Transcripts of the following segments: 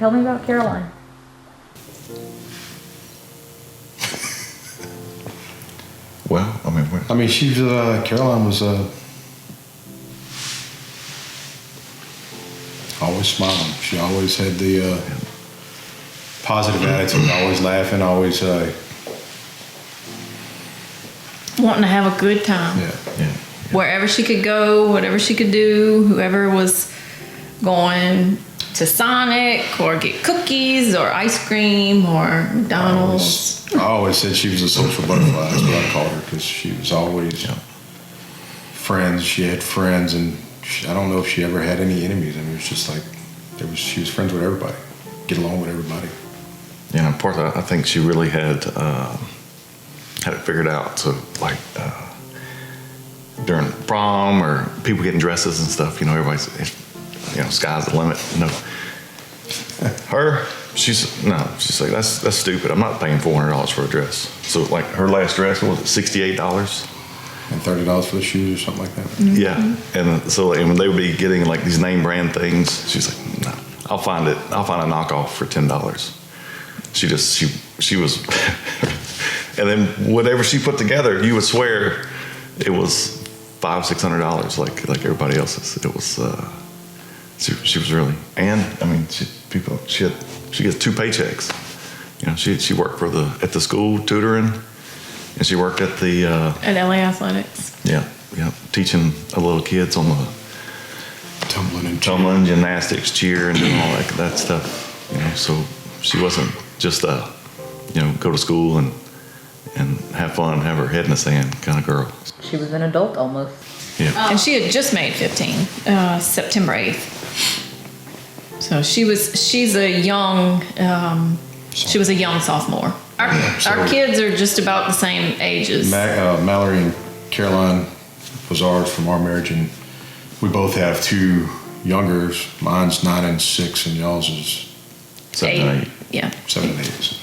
Tell me about Caroline. Well, I mean, she was, Caroline was always smiling. She always had the positive attitude, always laughing, always wanting to have a good time. yeah. Wherever she could go, whatever she could do, whoever was going to Sonic or get cookies or ice cream or McDonald's. I always said she was a social butterfly. That's what I called her, because she was always friends. She had friends, and I don't know if she ever had any enemies. I mean, it was just like she was friends with everybody, get along with everybody. Yeah, and part of that, I think she really had it figured out. So like during prom or people getting dresses and stuff, everybody's, sky's the limit. Her, she's like, that's stupid. I'm not paying $400 for a dress. So like her last dress, what was it, $68? And $30 for the shoes or something like that. Mm-hmm. Yeah, and so when they would be getting like these name brand things, she's like, no, I'll find a knockoff for $10. She was, and then whatever she put together, you would swear it was $500-600 like everybody else's. It was she was really, and I mean she gets 2 paychecks. She worked at the school tutoring, and she worked at the At LA Athletics. Yeah, teaching the little kids on the tumbling, gymnastics, cheer, and doing all that stuff. So she wasn't just go to school and have fun, have her head in the sand kind of girl. She was an adult almost. Yeah. And she had just made 15, September 8th. So she's a young, she was a young sophomore. Our kids are just about the same ages. Mallory and Caroline was ours from our marriage, and we both have 2 youngers. Mine's 9 and 6, and y'all's is 7 and 8. Yeah. 7 and 8.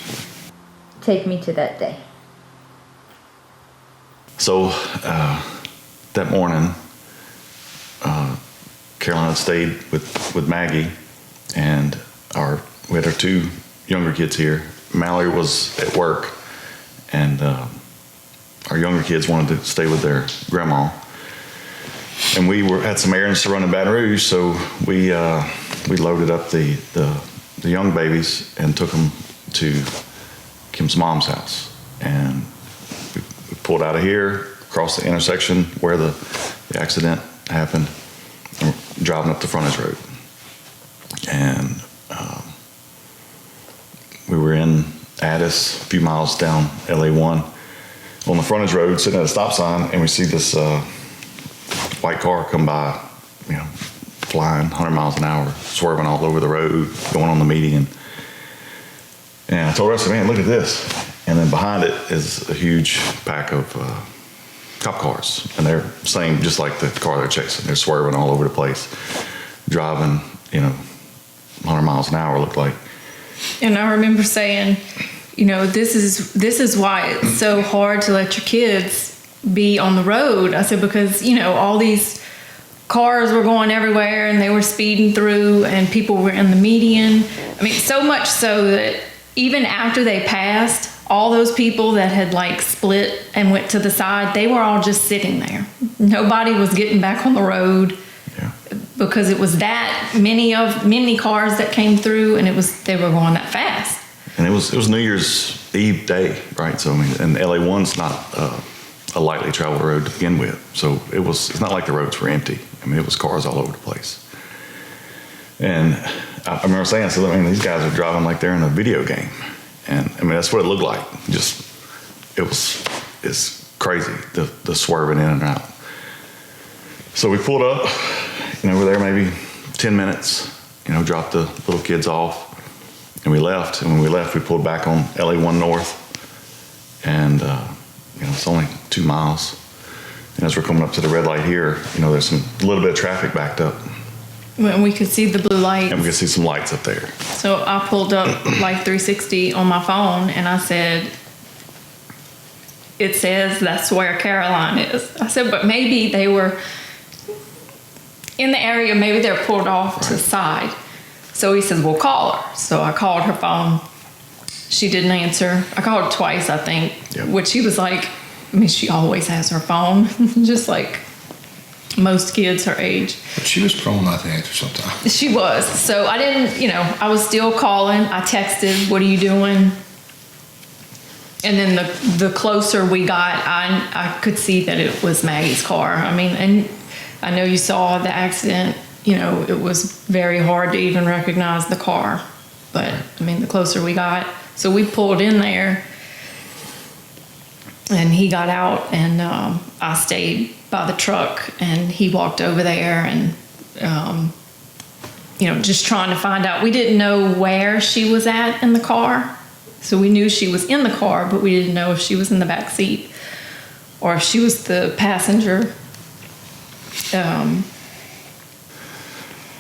Take me to that day. So that morning, Caroline stayed with Maggie, and we had our 2 younger kids here. Mallory was at work, and our younger kids wanted to stay with their grandma. And we had some errands to run in Baton Rouge, so we loaded up the young babies and took them to Kim's mom's house. And we pulled out of here, across the intersection where the accident happened, and we're driving up the frontage road. And we were in Addis, a few miles down LA1, on the frontage road, sitting at a stop sign, and we see this white car come by, flying 100 miles an hour, swerving all over the road, going on the median. And I told her, I said, man, look at this. And then behind it is a huge pack of cop cars, and they're same, just like the car they're chasing. They're swerving all over the place, driving, 100 miles an hour, looked like. And I remember saying, this is why it's so hard to let your kids be on the road. I said, because, all these cars were going everywhere and they were speeding through and people were in the median. I mean, so much so that even after they passed, all those people that had like split and went to the side, they were all just sitting there. Nobody was getting back on the road. Yeah. Because it was that many cars that came through, and they were going that fast. And it was New Year's Eve day, right? So I mean, and LA1's not a lightly traveled road to begin with, so it's not like the roads were empty. I mean, it was cars all over the place. And I remember saying, I said, these guys are driving like they're in a video game, and I mean that's what it looked like. It's crazy, the swerving in and out. So we pulled up, we're there maybe 10 minutes, dropped the little kids off, and we left. And when we left, we pulled back on LA1 North, and it's only 2 miles. And as we're coming up to the red light here, there's a little bit of traffic backed up. When we could see the blue lights. And we could see some lights up there. So I pulled up like 360 on my phone, and I said, it says that's where Caroline is. I said, but maybe they were in the area, maybe they're pulled off to the side. So he says, well, call her. So I called her phone. She didn't answer. I called her twice, I think, Yep. which he was like, I mean, she always has her phone, just like most kids her age. But she was prone not to answer sometimes. She was. So I didn't, I was still calling. I texted, what are you doing? And then the closer we got, I could see that it was Maggie's car. I mean, and I know you saw the accident. It was very hard to even recognize the car. But, I mean, the closer we got. So we pulled in there, and he got out, and I stayed by the truck, and he walked over there, and, just trying to find out. We didn't know where she was at in the car. So we knew she was in the car, but we didn't know if she was in the back seat or if she was the passenger.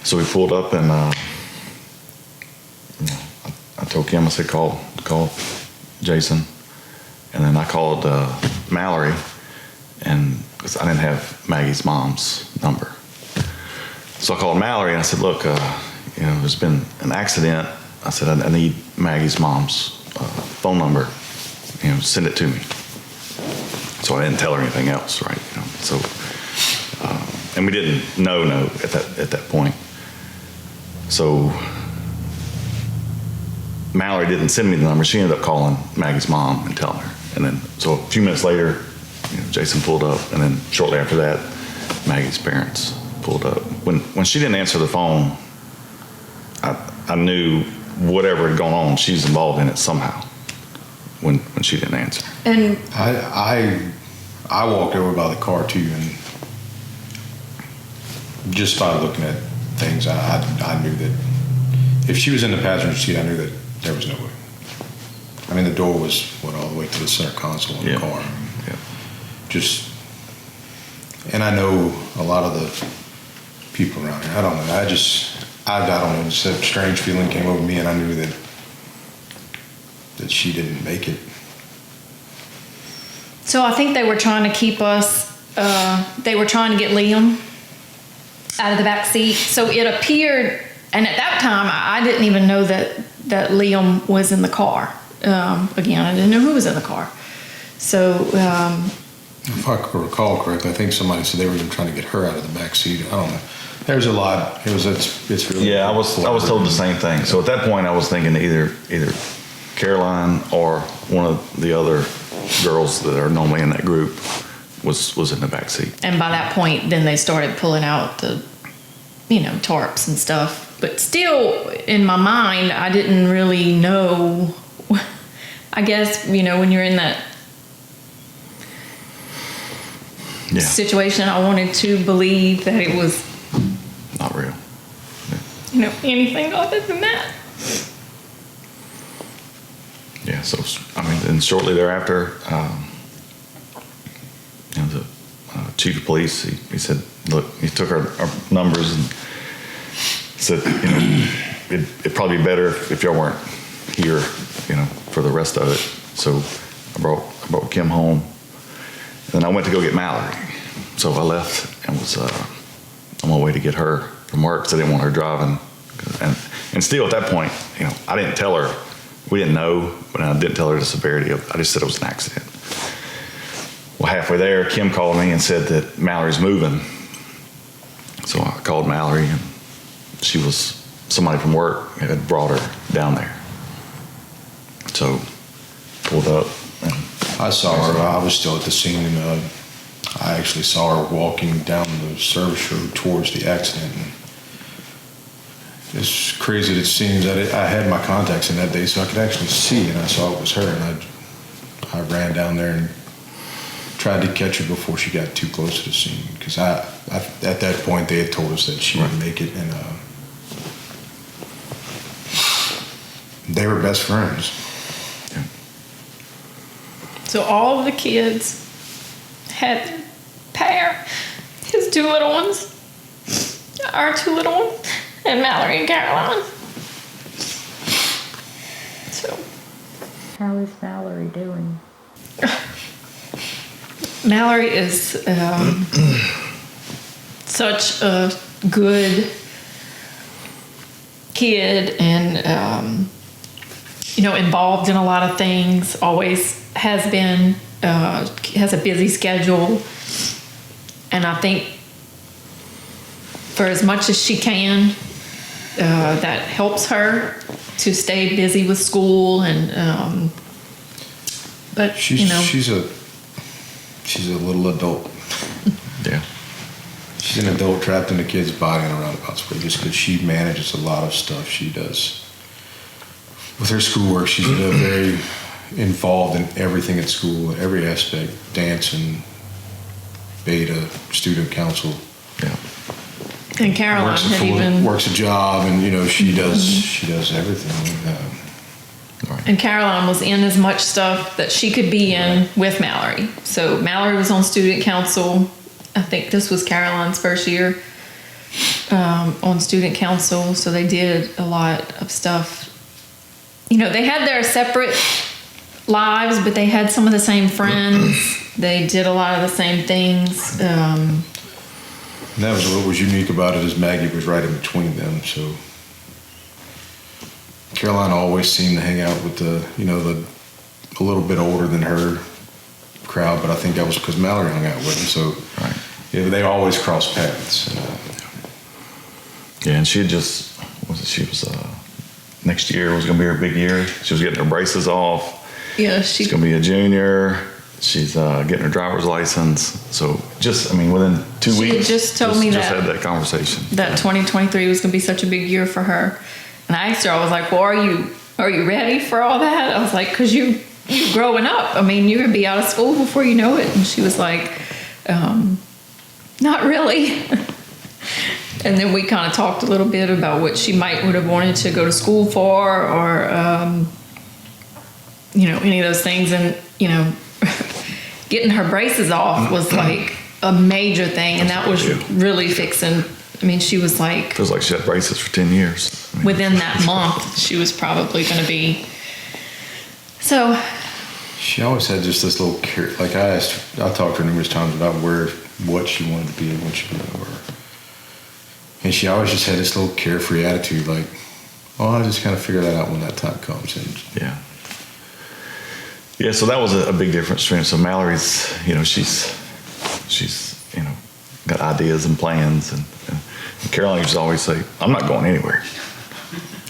So we pulled up, and I told Kim, I said, call Jason. And then I called Mallory, and because I didn't have Maggie's mom's number. So I called Mallory, and I said, look, there's been an accident. I said, I need Maggie's mom's phone number. Send it to me. So I didn't tell her anything else, right? So, and we didn't know at that point. So Mallory didn't send me the number. She ended up calling Maggie's mom and telling her. And then, so a few minutes later, Jason pulled up, and then shortly after that, Maggie's parents pulled up. When she didn't answer the phone, I knew whatever had gone on, she's involved in it somehow. When she didn't answer. And I walked over by the car too, and just by looking at things, I knew that if she was in the passenger seat, I knew that there was no way. I mean, the door was all the way to the center console in the car. Yeah. And I know a lot of the people around here. I don't know. I don't know. Just a strange feeling came over me, and I knew that she didn't make it. so I think they were trying to keep us, they were trying to get Liam out of the back seat. So it appeared, and at that time, I didn't even know that Liam was in the car. Again, I didn't know who was in the car. So, If I recall correctly, I think somebody said they were even trying to get her out of the back seat. I don't know. There's a lot. It's really. Yeah, I was told the same thing. So at that point, I was thinking either Caroline or one of the other girls that are normally in that group was in the back seat. and by that point, then they started pulling out the, tarps and stuff. But still, in my mind, I didn't really know. I guess, when you're in that situation, I wanted to believe that it was Not real. anything other than that. Yeah. So and shortly thereafter, the chief of police he said, look, he took our numbers and said, it'd probably be better if y'all weren't here, for the rest of it. So I brought Kim home, and then I went to go get Mallory. So I left and was on my way to get her from work because I didn't want her driving. And still at that point, I didn't tell her. We didn't know, but I didn't tell her the severity of it. I just said it was an accident. Well, halfway there, Kim called me and said that Mallory's moving. So I called Mallory, and somebody from work had brought her down there. So pulled up, and I saw her. I was still at the scene, and I actually saw her walking down the service road towards the accident. And it's crazy that it seems that I had my contacts in that day, so I could actually see, and I saw it was her, and I ran down there and tried to catch her before she got too close to the scene, because at that point they had told us that she would make it, and they were best friends. So all of the kids had their pair, his two little ones, our two little ones, and Mallory and Caroline. So How is Mallory doing? Mallory is such a good kid and, involved in a lot of things, always has been, has a busy schedule. And I think for as much as she can, that helps her to stay busy with school and, but she's a little adult. Yeah. She's an adult trapped in a kid's body in a roundabout way just because she manages a lot of stuff she does. With her schoolwork, she's very involved in everything at school, every aspect, dancing, beta, student council. Yeah. And Caroline works a job, and she does everything. Right. And Caroline was in as much stuff that she could be in with Mallory. So Mallory was on student council. I think this was Caroline's first year on student council. So they did a lot of stuff. They had their separate lives, but they had some of the same friends. They did a lot of the same things. And that was what was unique about it, is Maggie was right in between them. So Caroline always seemed to hang out with the a little bit older than her crowd, but I think that was because Mallory hung out with them. So Right. they always crossed paths. Yeah, and she was next year was going to be her big year. She was getting her braces off. Yeah, She's going to be a junior. She's getting her driver's license. So within 2 weeks. She just told me just that. had that conversation. That 2023 was going to be such a big year for her. And I asked her, I was like, well, are you ready for all that? I was like, because you growing up. I mean, you're going to be out of school before you know it. And she was like, not really. And then we kind of talked a little bit about what she would have wanted to go to school for, or, any of those things. And, getting her braces off was like a major thing. And that was really fixing. I mean, she was like, Feels like she had braces for 10 years. within that month, she was probably going to be. So. She always had just this little like I talked to her numerous times about what she wanted to be and what she wanted to wear. And she always just had this little carefree attitude, like, oh, I'll just kind of figure that out when that time comes. And Yeah, so that was a big difference between. So Mallory's, she's got ideas and plans, and Caroline used to always say, "I'm not going anywhere."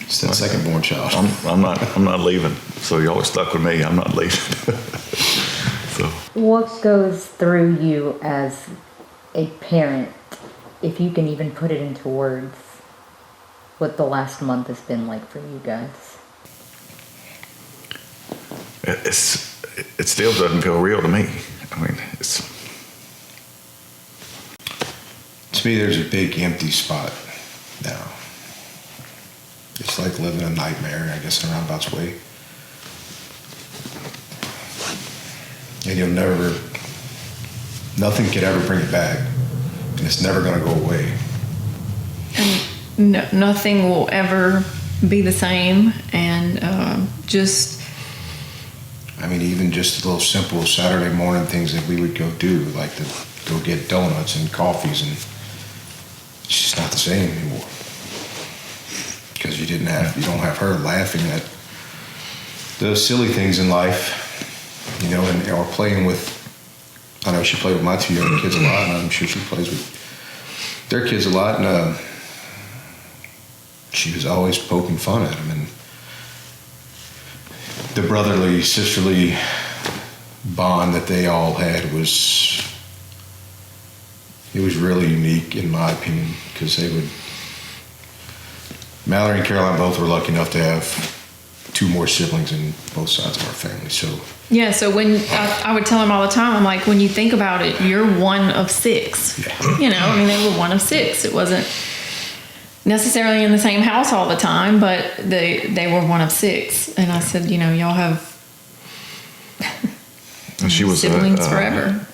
It's that second-born child. I'm not leaving. So you always stuck with me. I'm not leaving. So What goes through you as a parent, if you can even put it into words, what the last month has been like for you guys? it still doesn't feel real to me. I mean, To me, there's a big empty spot now. It's like living a nightmare, I guess, in a roundabout's way. And nothing could ever bring it back. And it's never going to go away. And nothing will ever be the same. And even just little simple Saturday morning things that we would go do, like to go get donuts and coffees, and it's just not the same anymore. Because you don't have her laughing at the silly things in life, or playing with. I know she played with my two younger kids a lot, and I'm sure she plays with their kids a lot. And she was always poking fun at them, and the brotherly, sisterly bond that they all had was really unique, in my opinion, because Mallory and Caroline both were lucky enough to have two more siblings in both sides of our family. So yeah, so when I would tell him all the time, I'm like, when you think about it, you're one of six. Yeah. They were one of six. It wasn't necessarily in the same house all the time, but they were one of six. And I said, y'all have and she was siblings forever.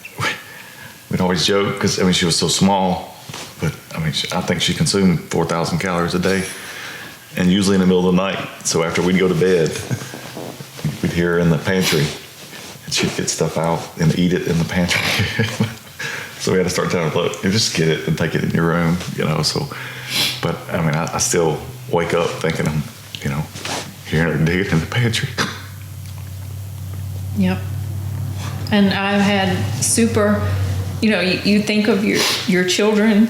We'd always joke because she was so small, but I think she consumed 4,000 calories a day, and usually in the middle of the night. So after we'd go to bed, we'd hear her in the pantry, and she'd get stuff out and eat it in the pantry. So we had to start telling her, look, you just get it and take it in your room, So, but I still wake up thinking I'm, hearing her digging in the pantry. Yep. And I've had super, you think of your children,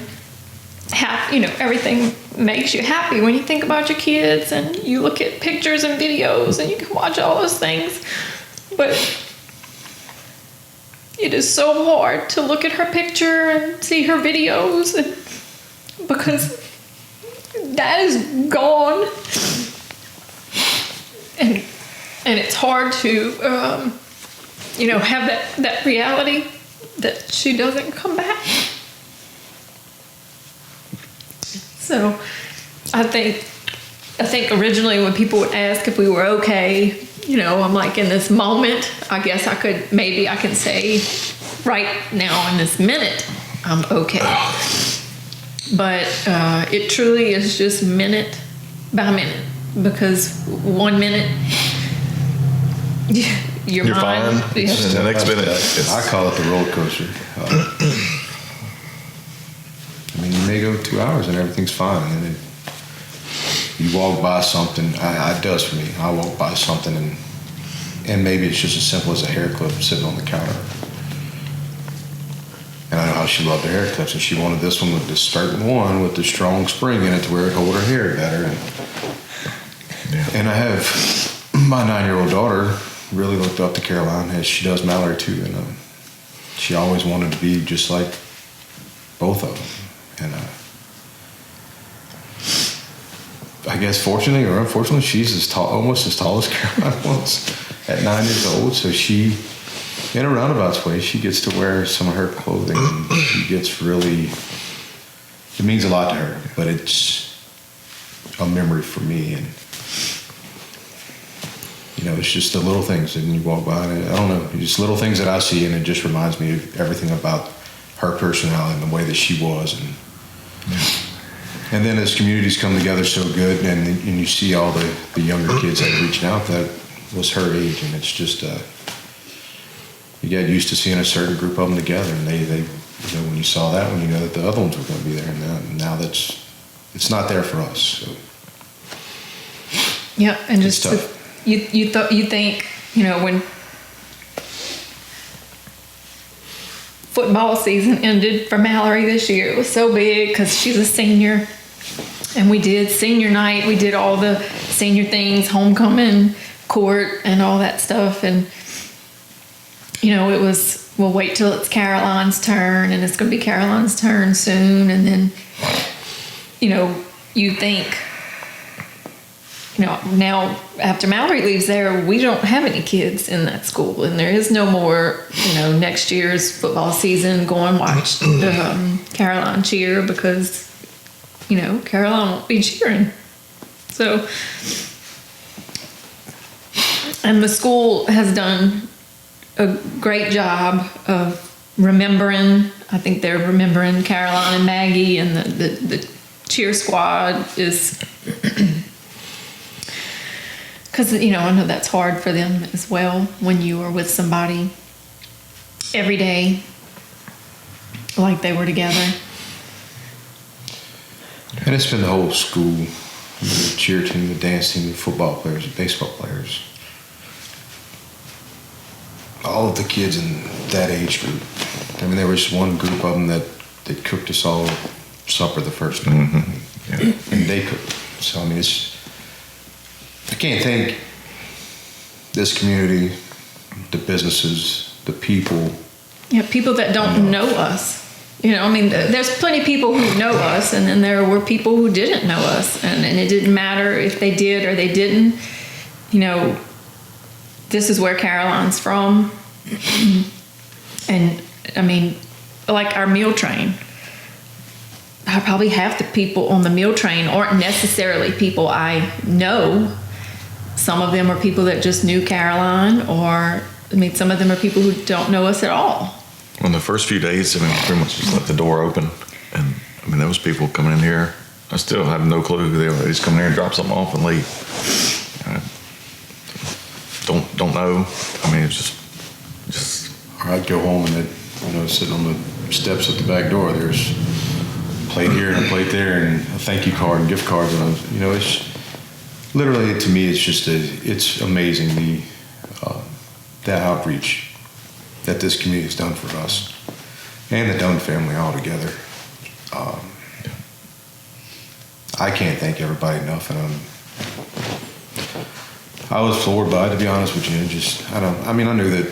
everything makes you happy when you think about your kids, and you look at pictures and videos and you can watch all those things. But it is so hard to look at her picture and see her videos, because that is gone. And it's hard to, have that reality that she doesn't come back. So I think originally when people would ask if we were okay, I'm like, in this moment, I guess I can say right now in this minute, I'm okay. But it truly is just minute by minute, because 1 minute, your You're mind, fine. And the next minute, I call it the roller coaster. You may go 2 hours and everything's fine, and then you walk by something. It does for me. I walk by something, and maybe it's just as simple as a hair clip sitting on the counter. And I know how she loved the hair clips, and she wanted this one with the certain one with the strong spring in it to where it hold her hair better. And I have my 9-year-old daughter really looked up to Caroline, as she does Mallory too, and she always wanted to be just like both of them. And I guess fortunately or unfortunately, she's almost as tall as Caroline was at 9 years old. So she, in a roundabout way, she gets to wear some of her clothing, and she gets really, it means a lot to her, but it's a memory for me. And it's just the little things, and you walk by, and I don't know, just little things that I see, and it just reminds me of everything about her personality and the way that she was. And then as communities come together so good, and you see all the younger kids that are reaching out that was her age, and it's just you get used to seeing a certain group of them together, and they when you saw that one, that the other ones were going to be there, and now it's not there for us. So. Yeah, and it's just tough. You think when football season ended for Mallory this year, it was so big because she's a senior, and we did senior night, we did all the senior things, homecoming court and all that stuff, and it was, we'll wait till it's Caroline's turn, and it's going to be Caroline's turn soon, and then you think, now after Mallory leaves there, we don't have any kids in that school, and there is no more, next year's football season, go and watch Caroline cheer, because, Caroline won't be cheering. So, and the school has done a great job of remembering. I think they're remembering Caroline and Maggie, and the cheer squad is... Because, I know that's hard for them as well when you are with somebody every day like they were together. And it's been the whole school, the cheer team, the dance team, the football players, the baseball players. All of the kids in that age group. There was one group of them that cooked us all supper the first night. Mm-hmm. And they cooked. So, I can't thank this community, the businesses, the people. Yeah, people that don't know us. There's plenty of people who know us, and then there were people who didn't know us, and it didn't matter if they did or they didn't. This is where Caroline's from. And, like our meal train. Probably half the people on the meal train aren't necessarily people I know. Some of them are people that just knew Caroline, or some of them are people who don't know us at all. On the first few days, pretty much just left the door open, and there was people coming in here. I still have no clue who they were. They just come in here and drop something off and leave. Don't know. It's just. Or I'd go home and sitting on the steps at the back door, there's plate here and a plate there and a thank you card and gift cards. And, it's literally, to me, it's amazing the outreach that this community has done for us and the Dunn family altogether. I can't thank everybody enough, and I was floored by it, to be honest with you. I knew that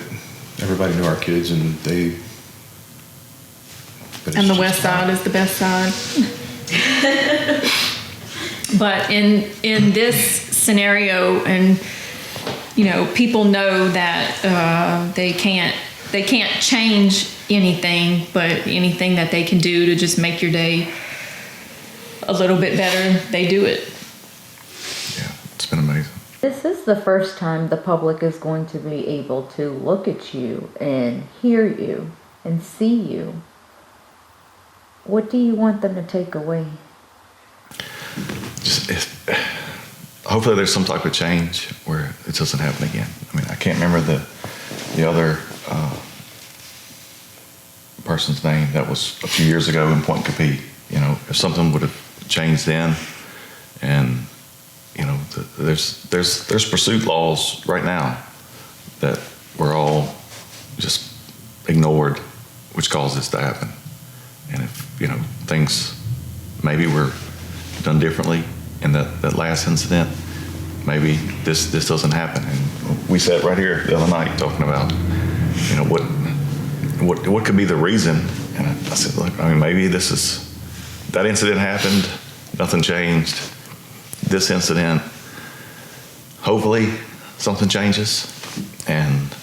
everybody knew our kids, and And the west side is the best side. But in this scenario, and people know that they can't change anything, but anything that they can do to just make your day a little bit better, they do it. Yeah, it's been amazing. This is the first time the public is going to be able to look at you and hear you and see you. What do you want them to take away? Hopefully there's some type of change where it doesn't happen again. I mean, I can't remember the other person's name that was a few years ago in Point Capee. If something would have changed then, and there's pursuit laws right now that were all just ignored, which caused this to happen. And if things maybe were done differently in that last incident, maybe this doesn't happen. And we sat right here the other night talking about what could be the reason. And I said, look, maybe that incident happened, nothing changed. This incident, hopefully something changes, and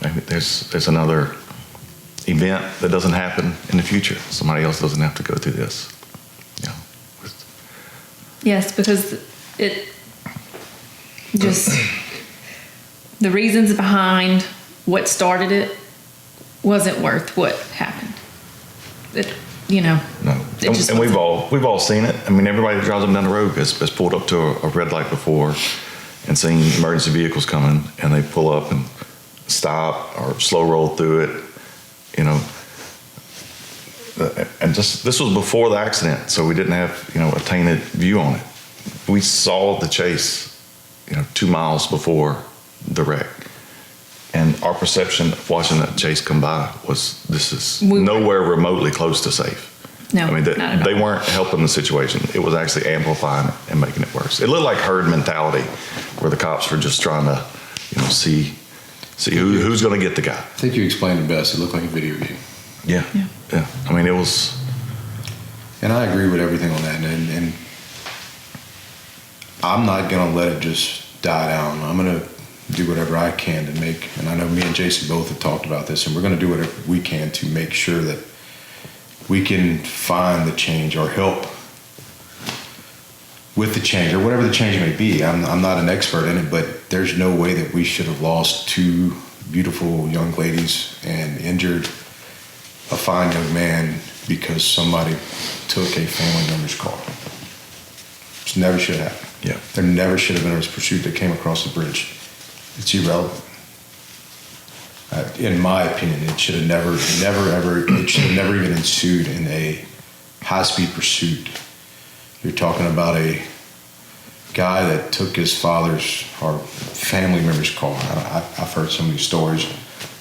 maybe there's another event that doesn't happen in the future. Somebody else doesn't have to go through this. Yes, because it just the reasons behind what started it wasn't worth what happened. No, just and we've all seen it. I mean, everybody that drives them down the road has pulled up to a red light before and seen emergency vehicles coming, and they pull up and stop or slow roll through it. And this was before the accident, so we didn't have a tainted view on it. We saw the chase 2 miles before the wreck, and our perception of watching that chase come by was this is nowhere remotely close to safe. No, I mean, not at they all. weren't helping the situation. It was actually amplifying it and making it worse. It looked like herd mentality, where the cops were just trying to see who's going to get the guy. I think you explained it best. It looked like a video game. Yeah. I mean, it was. And I agree with everything on that. And I'm not going to let it just die down. I'm going to do whatever I can to make, and I know me and Jason both have talked about this, and we're going to do whatever we can to make sure that we can find the change or help with the change or whatever the change may be. I'm not an expert in it, but there's no way that we should have lost 2 beautiful young ladies and injured a fine young man because somebody took a family member's car. It never should have happened. Yeah. There never should have been a pursuit that came across the bridge. It's irrelevant. In my opinion, it should have never even ensued in a high-speed pursuit. You're talking about a guy that took his father's or family member's car. I've heard some of these stories.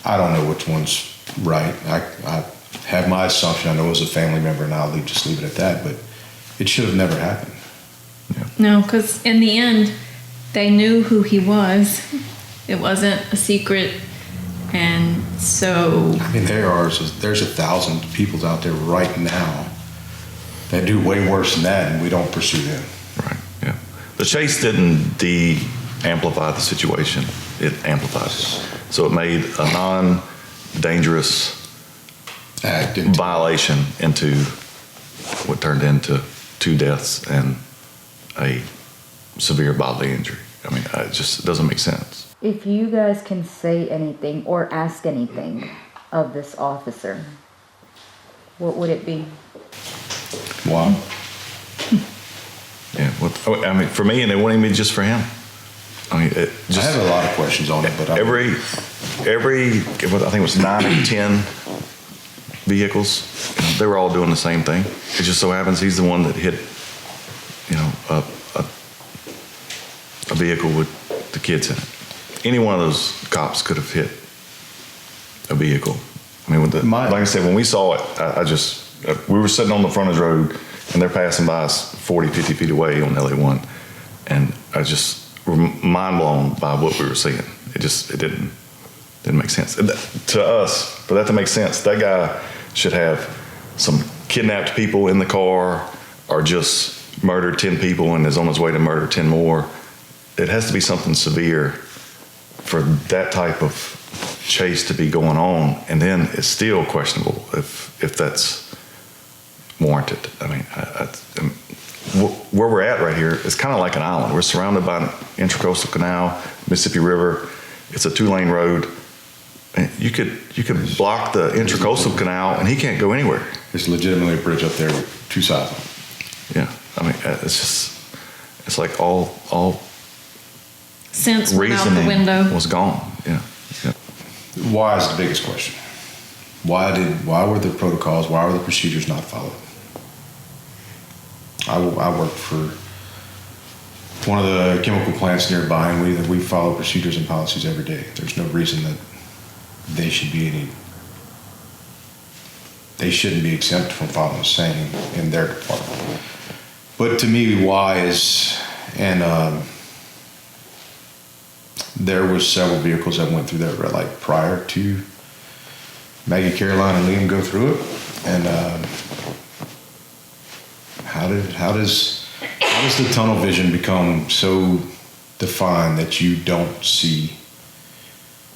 I don't know which one's right. I have my assumption. I know it was a family member, and I'll just leave it at that. But it should have never happened. Yeah. No, because in the end, they knew who he was. It wasn't a secret, and so. I mean, there's 1,000 people out there right now that do way worse than that, and we don't pursue them. Right. Yeah. The chase didn't amplify the situation. It amplified it. So it made a non-dangerous Act violation into what turned into 2 deaths and a severe bodily injury. I mean, it just doesn't make sense. If you guys can say anything or ask anything of this officer, what would it be? Wow. Yeah. I mean, for me, and it wouldn't even be just for him. I mean, I have a lot of questions on it, but every I think it was 9 or 10 vehicles, they were all doing the same thing. It just so happens he's the one that hit, a vehicle with the kids in it. Any one of those cops could have hit a vehicle. I mean, like I said, when we saw it, we were sitting on the front of the road, and they're passing by us 40, 50 feet away on LA1, and I just were mind blown by what we were seeing. It didn't make sense. To us, for that to make sense, that guy should have some kidnapped people in the car or just murdered 10 people and is on his way to murder 10 more. It has to be something severe for that type of chase to be going on, and then it's still questionable if that's warranted. I mean, where we're at right here is kind of like an island. We're surrounded by an intracoastal canal, Mississippi River. It's a 2-lane road. And you could block the intracoastal canal, and he can't go anywhere. There's legitimately a bridge up there with 2 sides on it. Yeah, I mean, it's like all Sense went out the reasoning window. was gone. Yeah. Why is the biggest question. Why were the protocols, why were the procedures not followed? I worked for one of the chemical plants nearby, and we follow procedures and policies every day. There's no reason that they shouldn't be exempt from following the same in their department. But to me, why is, and there was several vehicles that went through that red light prior to Maggie, Caroline, and Liam go through it. And how does the tunnel vision become so defined that you don't see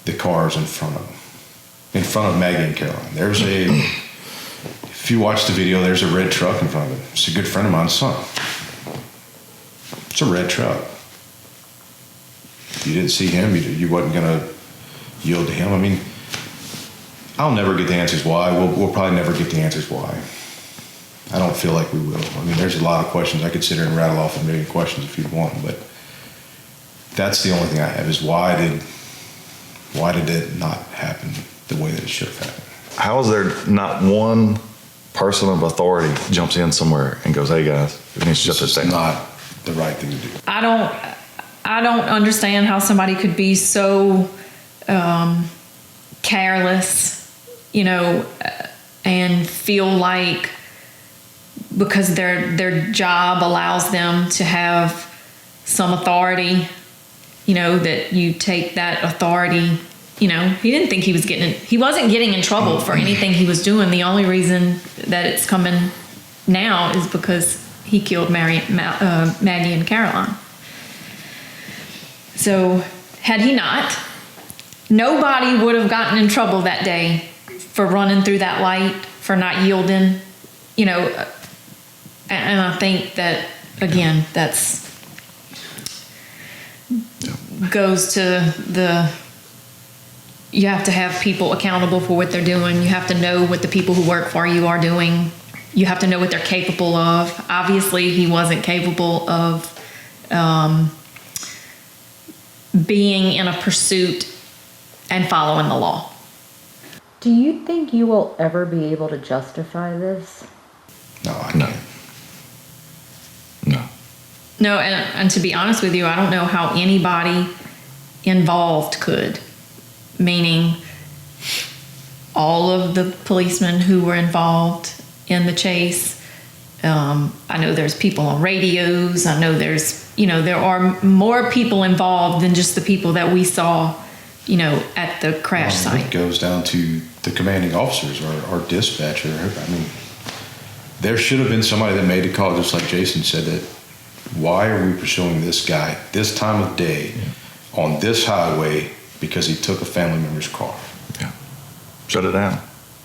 the cars in front of Maggie and Caroline? If you watch the video, there's a red truck in front of it. It's a good friend of mine's son. It's a red truck. You didn't see him, you wasn't gonna yield to him. I mean, I'll never get the answers why. We'll probably never get the answers why. I don't feel like we will. I mean, there's a lot of questions. I could sit here and rattle off a million questions if you want, but that's the only thing I have is why did it not happen the way that it should have happened? How is there not one person of authority jumps in somewhere and goes, "Hey guys, we need to shut this down"? It's not the right thing to do. I don't understand how somebody could be so careless, and feel like because their job allows them to have some authority, that you take that authority. He didn't think he wasn't getting in trouble for anything he was doing. The only reason that it's coming now is because he killed Maggie and Caroline. So had he not, nobody would have gotten in trouble that day for running through that light, for not yielding, and I think that, again, goes to you have to have people accountable for what they're doing. You have to know what the people who work for you are doing. You have to know what they're capable of. Obviously, he wasn't capable of being in a pursuit and following the law. Do you think you will ever be able to justify this? No, I No. can't. No, and to be honest with you, I don't know how anybody involved could. Meaning all of the policemen who were involved in the chase. I know there's people on radios. I know there are more people involved than just the people that we saw, at the crash site. It goes down to the commanding officers or dispatcher. I mean, there should have been somebody that made the call, just like Jason said, that why are we pursuing this guy this time of day on this highway because he took a family member's car? Yeah. Shut it down.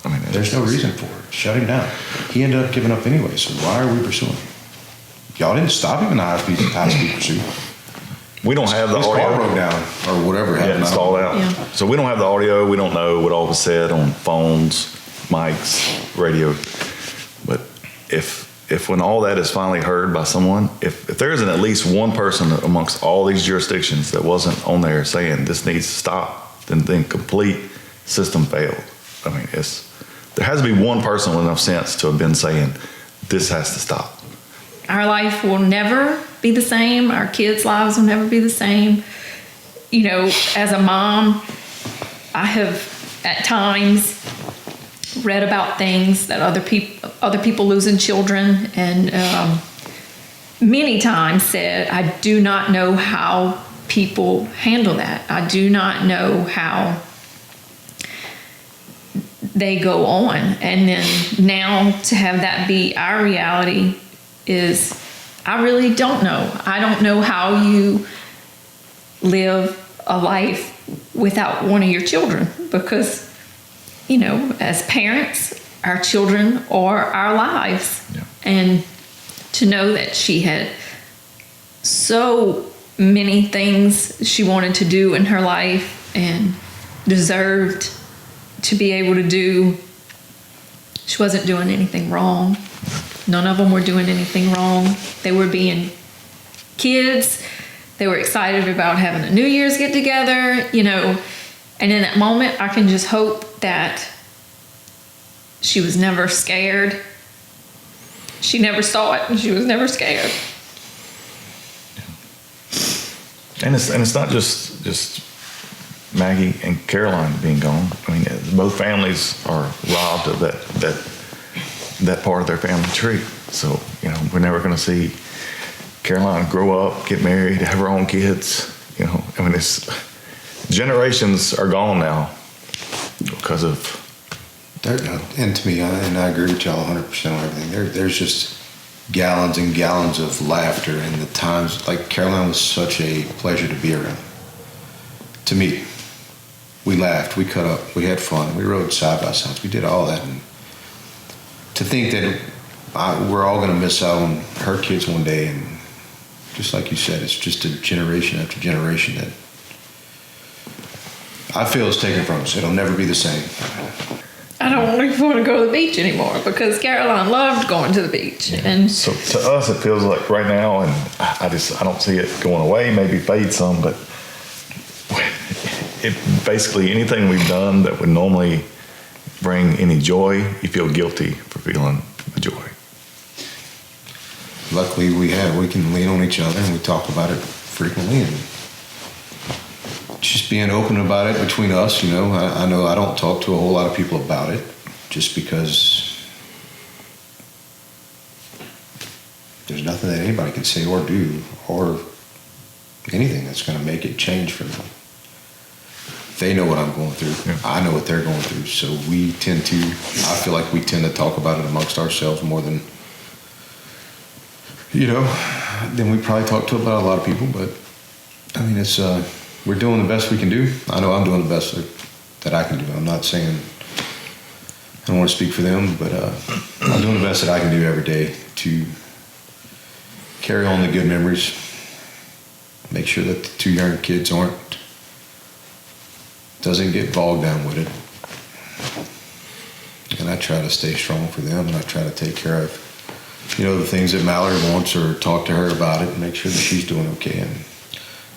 I mean, There's no reason for it. Shut him down. He ended up giving up anyway, so why are we pursuing him? Y'all didn't stop him in the high-speed pursuit. We don't have the His audio. car broke down or whatever happened. Yeah, it's all out. Yeah. So we don't have the audio. We don't know what all was said on phones, mics, radio. But if when all that is finally heard by someone, if there isn't at least one person amongst all these jurisdictions that wasn't on there saying this needs to stop, then complete system failed. I mean, there has to be one person with enough sense to have been saying, this has to stop. Our life will never be the same. Our kids' lives will never be the same. You know, as a mom, I have at times read about things that other people losing children, and many times said, I do not know how people handle that. I do not know how they go on. And then now to have that be our reality is, I really don't know. I don't know how you live a life without one of your children, because, you know, as parents, our children are our lives. Yeah. And to know that she had so many things she wanted to do in her life and deserved to be able to do, she wasn't doing anything wrong. None of them were doing anything wrong. They were being kids. They were excited about having a New Year's get together, you know. And in that moment, I can just hope that she was never scared. She never saw it, and she was never scared. And it's not just Maggie and Caroline being gone. I mean, both families are robbed of that part of their family tree. So, you know, we're never going to see Caroline grow up, get married, have her own kids. You know, I mean, it's generations are gone now because of. And to me, and I agree with y'all 100% on everything. There's just gallons and gallons of laughter, and the times, like, Caroline was such a pleasure to be around. To me, we laughed, we cut up, we had fun, we rode side by side, we did all that. And to think that we're all going to miss out on her kids one day, and just like you said, it's just a generation after generation that I feel is taken from us. It'll never be the same. I don't even want to go to the beach anymore, because Caroline loved going to the beach. Yeah. And So to us, it feels like right now, and I don't see it going away, maybe fade some, but it basically anything we've done that would normally bring any joy, you feel guilty for feeling the joy. Luckily, we can lean on each other, and we talk about it frequently, and just being open about it between us. You know I don't talk to a whole lot of people about it, just because there's nothing that anybody can say or do or anything that's going to make it change for them. They know what I'm going through. Yeah. I know what they're going through. So I feel like we tend to talk about it amongst ourselves more than, than we probably talk to about a lot of people. But I mean, it's, we're doing the best we can do. I know I'm doing the best that I can do. I'm not saying, I don't want to speak for them, but I'm doing the best that I can do every day to carry on the good memories, make sure that the two young kids doesn't get bogged down with it. And I try to stay strong for them, and I try to take care of, the things that Mallory wants, or talk to her about it and make sure that she's doing okay. And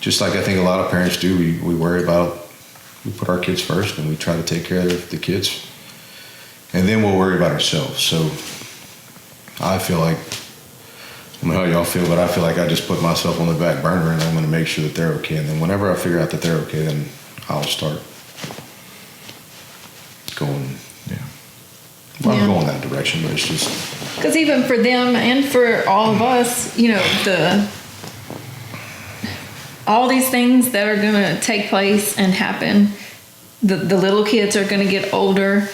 just like I think a lot of parents do, we worry about, we put our kids first, and we try to take care of the kids, and then we'll worry about ourselves. So I feel like, I don't know how y'all feel, but I feel like I just put myself on the back burner, and I'm going to make sure that they're okay. And then whenever I figure out that they're okay, then I'll start going. I'm going that direction, but it's just because even for them and for all of us, all these things that are going to take place and happen, the little kids are going to get older.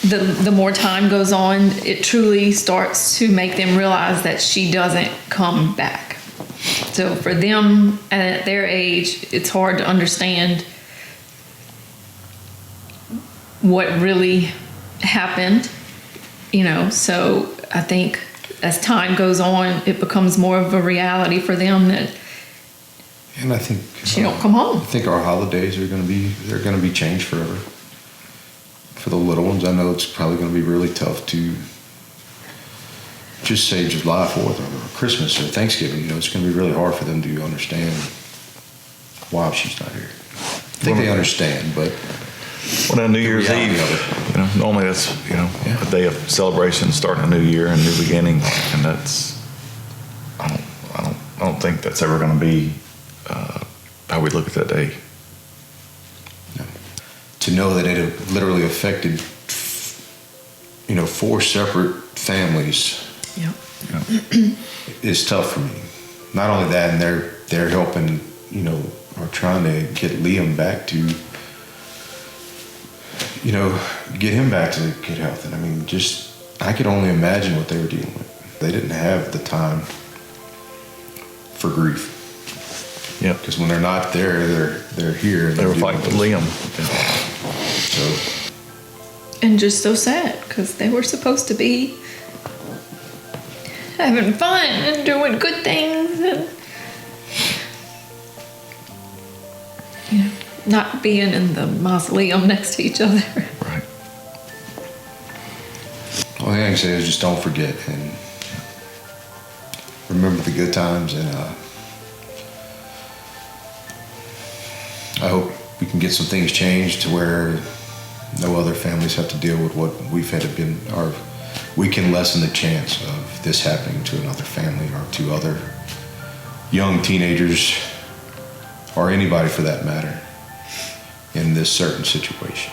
The more time goes on, it truly starts to make them realize that she doesn't come back. So for them at their age, it's hard to understand what really happened, so I think as time goes on, it becomes more of a reality for them that, and I think she don't come home. I think our holidays they're going to be changed forever. For the little ones, I know it's probably going to be really tough to just say July 4th or Christmas or Thanksgiving. It's going to be really hard for them to understand why she's not here. I think they understand, but Well, now New Year's reality Eve, of you know, normally that's, you know, Yeah. a day of celebration, starting a new year and new beginnings, and that's, I don't think that's ever going to be how we look at that day. To know that it literally affected, 4 separate families Yep. is tough for me. Not only that, and they're helping, or trying to get Liam back to, get him back to good health. And I mean, I could only imagine what they were dealing with. They didn't have the time for grief. Yeah. Because when they're not there, they're here. And They were they're fighting with dealing Liam. So, And just so sad because they were supposed to be having fun and doing good things and not being in the mausoleum next to each other. Right. all I can say is just don't forget and remember the good times. And I hope we can get some things changed to where no other families have to deal with what we've had to been, or we can lessen the chance of this happening to another family or to other young teenagers or anybody for that matter in this certain situation.